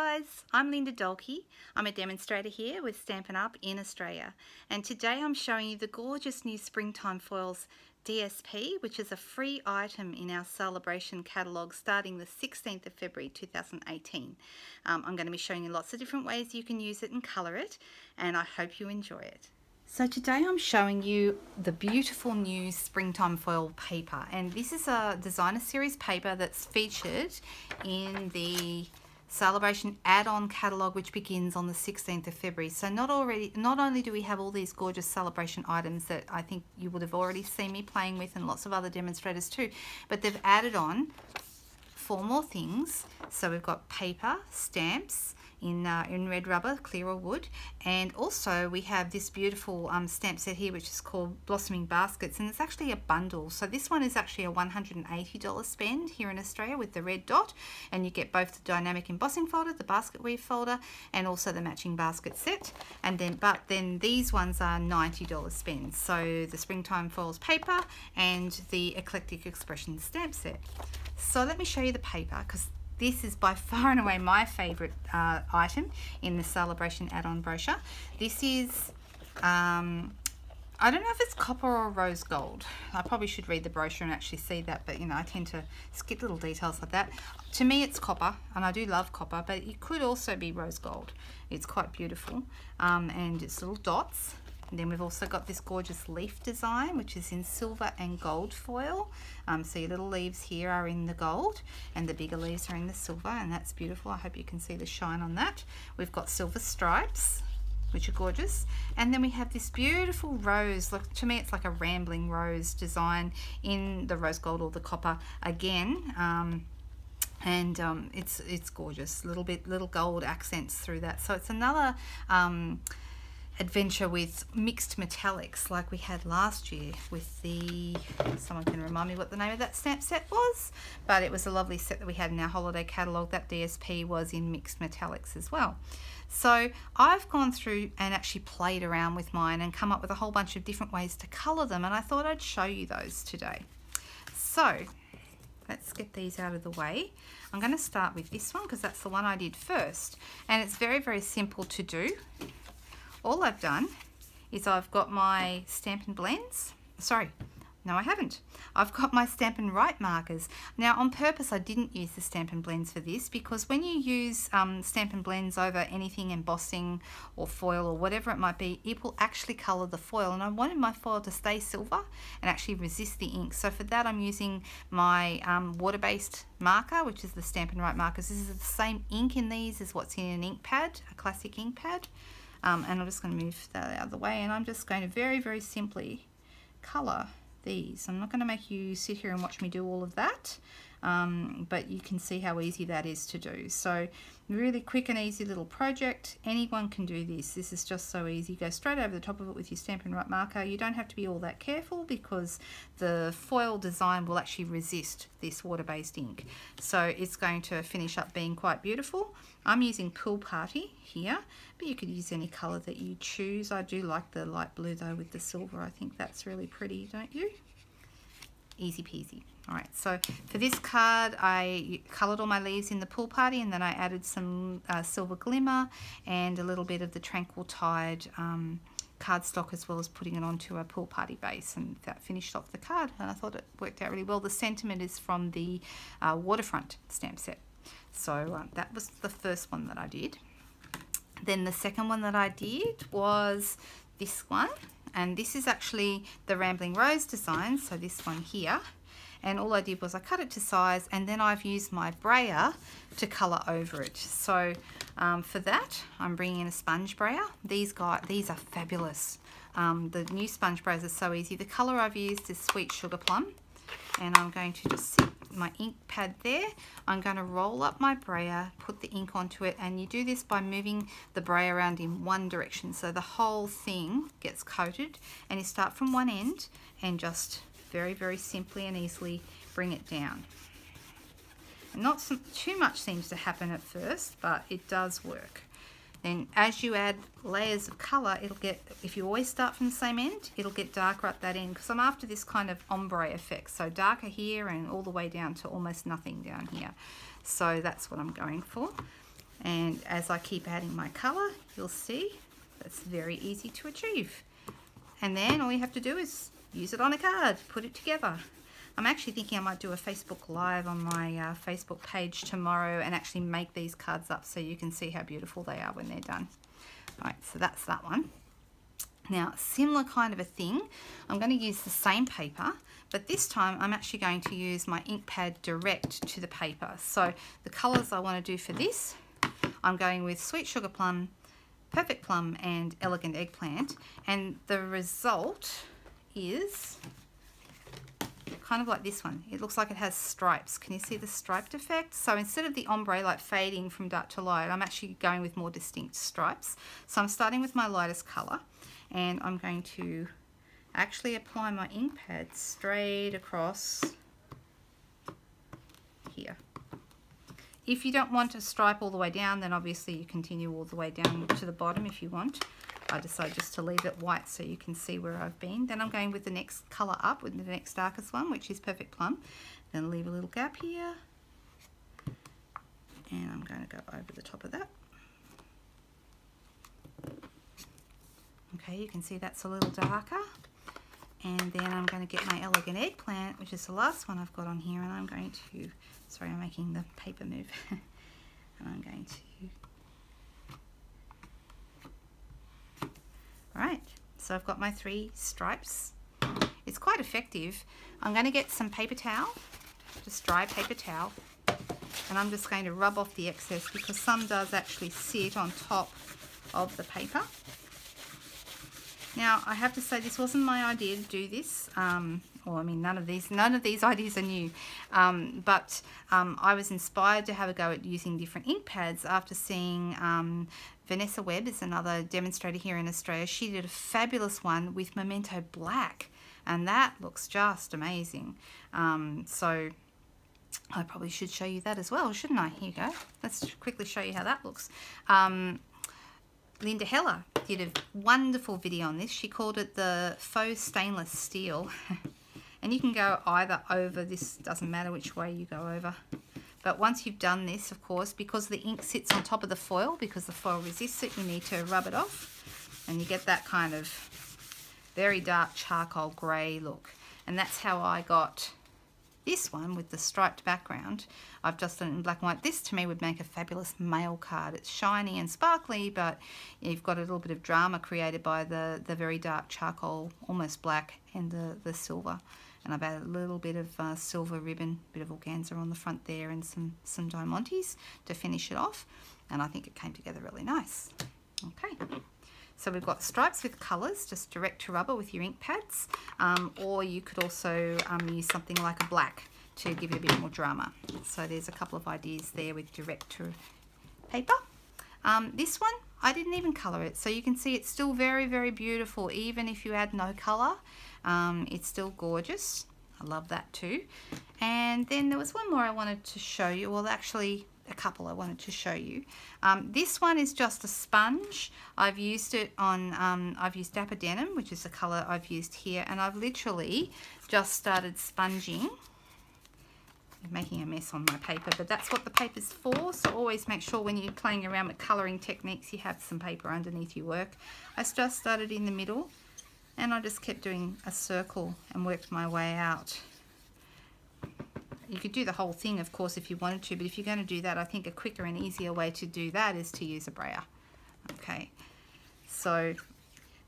guys, I'm Linda Dolke. I'm a demonstrator here with Stampin' Up in Australia, and today I'm showing you the gorgeous new Springtime Foils DSP, which is a free item in our celebration catalogue starting the 16th of February 2018. I'm going to be showing you lots of different ways you can use it and colour it, and I hope you enjoy it. So today I'm showing you the beautiful new Springtime Foil paper, and this is a designer series paper that's featured in the Celebration add-on catalogue, which begins on the 16th of February. So not only do we have all these gorgeous celebration items that I think you would have already seen me playing with, and lots of other demonstrators too, but they've added on 4 more things. So we've got paper, stamps in red rubber, clear or wood, and also we have this beautiful stamp set here which is called Blossoming Baskets, and it's actually a bundle. So this one is actually a $180 spend here in Australia with the red dot, and you get both the dynamic embossing folder, the basket weave folder, and also the matching basket set. And then these ones are $90 spend. So the Springtime Foils paper and the Eclectic Expression stamp set. So let me show you the paper, because this is by far and away my favourite item in the Celebration add-on brochure. This is, I don't know if it's copper or rose gold. I probably should read the brochure and actually see that, but you know, I tend to skip little details like that. To me it's copper, and I do love copper, but it could also be rose gold. It's quite beautiful, and it's little dots. And then we've also got this gorgeous leaf design, which is in silver and gold foil. So your little leaves here are in the gold, and the bigger leaves are in the silver, and that's beautiful. I hope you can see the shine on that. We've got silver stripes, which are gorgeous. And then we have this beautiful rose. Look, to me it's like a rambling rose design in the rose gold or the copper again. It's gorgeous. Little gold accents through that. So it's another adventure with mixed metallics like we had last year with the, someone can remind me what the name of that stamp set was, but it was a lovely set that we had in our holiday catalogue. That DSP was in mixed metallics as well. So I've gone through and actually played around with mine and come up with a whole bunch of different ways to colour them, and I thought I'd show you those today. So let's get these out of the way. I'm going to start with this one because that's the one I did first, and it's very, very simple to do. All I've done is I've got my Stampin' Blends. Sorry, no I haven't. I've got my Stampin' Write markers. Now on purpose I didn't use the Stampin' Blends for this, because when you use Stampin' Blends over anything embossing or foil or whatever it might be, it will actually colour the foil, and I wanted my foil to stay silver and actually resist the ink. So for that I'm using my water-based marker, which is the Stampin' Write markers. This is the same ink in these as what's in an ink pad, a classic ink pad. And I'm just going to move that out of the way, and I'm just going to very, very simply colour these. I'm not going to make you sit here and watch me do all of that, but you can see how easy that is to do. So really quick and easy little project. Anyone can do this. This is just so easy. Go straight over the top of it with your Stampin' Write marker. You don't have to be all that careful because the foil design will actually resist this water-based ink. So it's going to finish up being quite beautiful. I'm using Pool Party here, but you could use any colour that you choose. I do like the light blue though with the silver. I think that's really pretty, don't you? Easy peasy. Alright, so for this card I coloured all my leaves in the Pool Party, and then I added some silver glimmer and a little bit of the Tranquil Tide cardstock, as well as putting it onto a Pool Party base, and that finished off the card, and I thought it worked out really well. The sentiment is from the Waterfront stamp set. So that was the first one that I did. Then the second one that I did was this one, and this is actually the Rambling Rose design, so this one here. And all I did was I cut it to size, and then I've used my brayer to colour over it. So for that I'm bringing in a sponge brayer. These are fabulous. The new sponge brayers are so easy. The colour I've used is Sweet Sugar Plum, and I'm going to just sit my ink pad there. I'm going to roll up my brayer, put the ink onto it, and you do this by moving the brayer around in one direction so the whole thing gets coated, and you start from one end and just very, very simply and easily bring it down. And not too much seems to happen at first, but it does work. Then as you add layers of colour, it'll get, if you always start from the same end, it'll get darker at that end, because I'm after this kind of ombre effect. So darker here and all the way down to almost nothing down here. So that's what I'm going for. And as I keep adding my colour, you'll see that's very easy to achieve. And then all you have to do is use it on a card, put it together. I'm actually thinking I might do a Facebook Live on my Facebook page tomorrow and actually make these cards up so you can see how beautiful they are when they're done. Alright, so that's that one. Now, similar kind of a thing, I'm going to use the same paper, but this time I'm actually going to use my ink pad direct to the paper. So the colours I want to do for this, I'm going with Sweet Sugar Plum, Perfect Plum and Elegant Eggplant, and the result is kind of like this one. It looks like it has stripes. Can you see the striped effect? So instead of the ombre like fading from dark to light, I'm actually going with more distinct stripes. So I'm starting with my lightest colour, and I'm going to actually apply my ink pad straight across here. If you don't want to stripe all the way down, then obviously you continue all the way down to the bottom if you want. I decided just to leave it white so you can see where I've been. Then I'm going with the next colour up, with the next darkest one, which is Perfect Plum. Then leave a little gap here. And I'm going to go over the top of that. Okay, you can see that's a little darker. And then I'm going to get my Elegant Eggplant, which is the last one I've got on here, and I'm going to, sorry, I'm making the paper move. And I'm going to, alright, so I've got my 3 stripes. It's quite effective. I'm going to get some paper towel, just dry paper towel, and I'm just going to rub off the excess because some does actually sit on top of the paper. Now, I have to say this wasn't my idea to do this, or I mean none of these ideas are new, but I was inspired to have a go at using different ink pads after seeing Vanessa Webb is another demonstrator here in Australia. She did a fabulous one with Memento Black, and that looks just amazing. So I probably should show you that as well, shouldn't I? Here you go. Let's quickly show you how that looks. Linda Heller did a wonderful video on this. She called it the faux stainless steel. And you can go either over, this doesn't matter which way you go over. But once you've done this, of course, because the ink sits on top of the foil, because the foil resists it, you need to rub it off. And you get that kind of very dark charcoal grey look. And that's how I got this one with the striped background. I've just done it in black and white. This to me would make a fabulous mail card. It's shiny and sparkly, but you've got a little bit of drama created by the very dark charcoal, almost black, and the silver. And I've added a little bit of silver ribbon, bit of organza on the front there, and some diamantes to finish it off. And I think it came together really nice. Okay. So we've got stripes with colours, just direct to rubber with your ink pads, or you could also use something like a black to give you a bit more drama. So there's a couple of ideas there with direct to paper. This one, I didn't even colour it, so you can see it's still very, very beautiful, even if you add no colour. It's still gorgeous. I love that too. And then there was one more I wanted to show you, well actually a couple I wanted to show you. This one is just a sponge. I've used it on, I've used Dapper Denim, which is the colour I've used here, and I've literally just started sponging. I'm making a mess on my paper, but that's what the paper's for, so always make sure when you're playing around with colouring techniques you have some paper underneath your work. I just started in the middle, and I just kept doing a circle and worked my way out. You could do the whole thing, of course, if you wanted to, but if you're going to do that, I think a quicker and easier way to do that is to use a brayer. Okay, so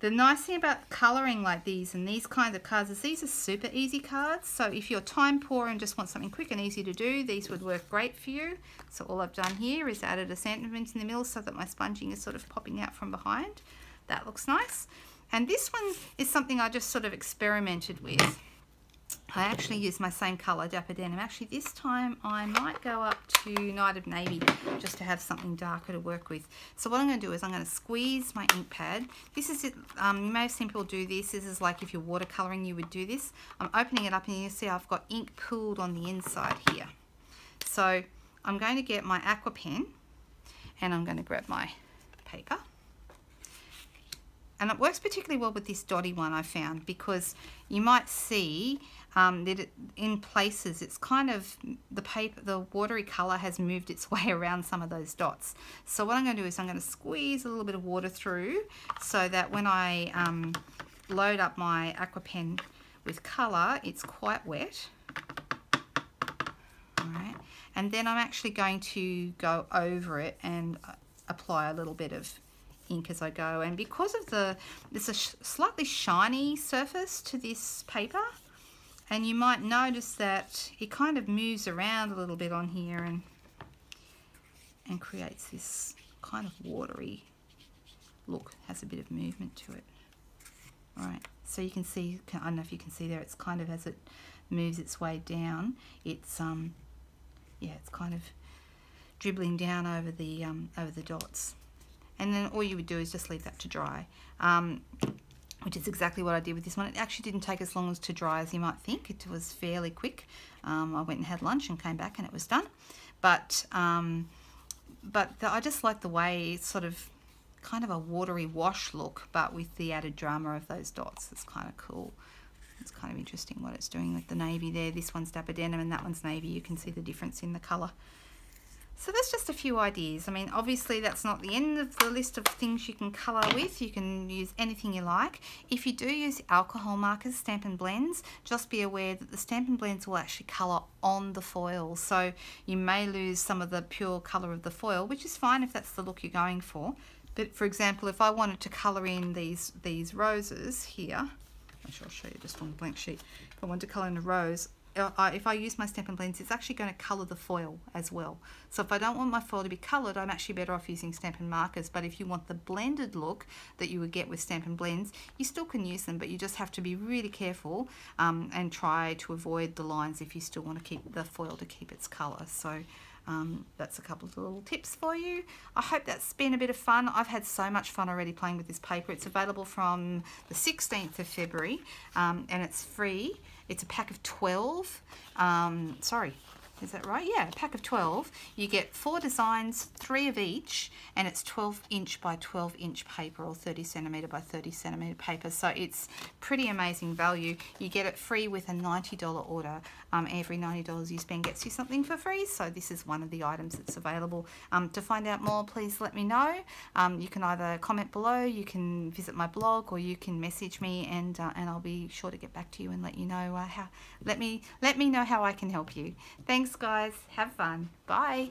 the nice thing about colouring like these and these kinds of cards is these are super easy cards. So if you're time poor and just want something quick and easy to do, these would work great for you. So all I've done here is added a sentiment in the middle so that my sponging is sort of popping out from behind. That looks nice. And this one is something I just sort of experimented with. I actually used my same colour, Dapper Denim. Actually, this time I might go up to Night of Navy just to have something darker to work with. So what I'm going to do is I'm going to squeeze my ink pad. This is it. You may have seen people do this. This is like if you're watercolouring, you would do this. I'm opening it up and you see I've got ink pooled on the inside here. So I'm going to get my aqua pen and I'm going to grab my paper. And it works particularly well with this dotty one I found, because you might see in places it's kind of, the watery colour has moved its way around some of those dots. So what I'm going to do is I'm going to squeeze a little bit of water through so that when I load up my aqua pen with colour, it's quite wet. Alright, and then I'm actually going to go over it and apply a little bit of ink as I go. And because of there's a slightly shiny surface to this paper, and you might notice that it kind of moves around a little bit on here and creates this kind of watery look, has a bit of movement to it. Alright, so you can see, I don't know if you can see there, it's kind of, as it moves its way down, it's yeah, it's kind of dribbling down over the dots. And then all you would do is just leave that to dry, which is exactly what I did with this one. It actually didn't take as long to dry as you might think. It was fairly quick. I went and had lunch and came back and it was done. But I just like the way it's sort of kind of a watery wash look, but with the added drama of those dots. It's kind of cool. It's kind of interesting what it's doing with the navy there. This one's dapper denim and that one's navy. You can see the difference in the colour. So that's just a few ideas. I mean, obviously that's not the end of the list of things you can colour with. You can use anything you like. If you do use alcohol markers, Stampin' Blends, just be aware that the Stampin' Blends will actually colour on the foil. So you may lose some of the pure colour of the foil, which is fine if that's the look you're going for. But for example, if I wanted to colour in these roses here, I'll show you just on the blank sheet. If I wanted to colour in a rose, if I use my Stampin' Blends, it's actually going to colour the foil as well. So if I don't want my foil to be coloured, I'm actually better off using Stampin' markers. But if you want the blended look that you would get with Stampin' Blends, you still can use them, but you just have to be really careful and try to avoid the lines if you still want to keep the foil to keep its colour. So that's a couple of little tips for you. I hope that's been a bit of fun. I've had so much fun already playing with this paper. It's available from the 16th of February and it's free. It's a pack of 12. Sorry, is that right? Yeah, a pack of 12. You get 4 designs, 3 of each, and it's 12" by 12" paper, or 30cm by 30cm paper. So it's pretty amazing value. You get it free with a $90 order. Every $90 you spend gets you something for free. So this is one of the items that's available. To find out more, please let me know. You can either comment below, you can visit my blog, or you can message me, and I'll be sure to get back to you and let you know let me know how I can help you. Thanks guys, have fun, bye.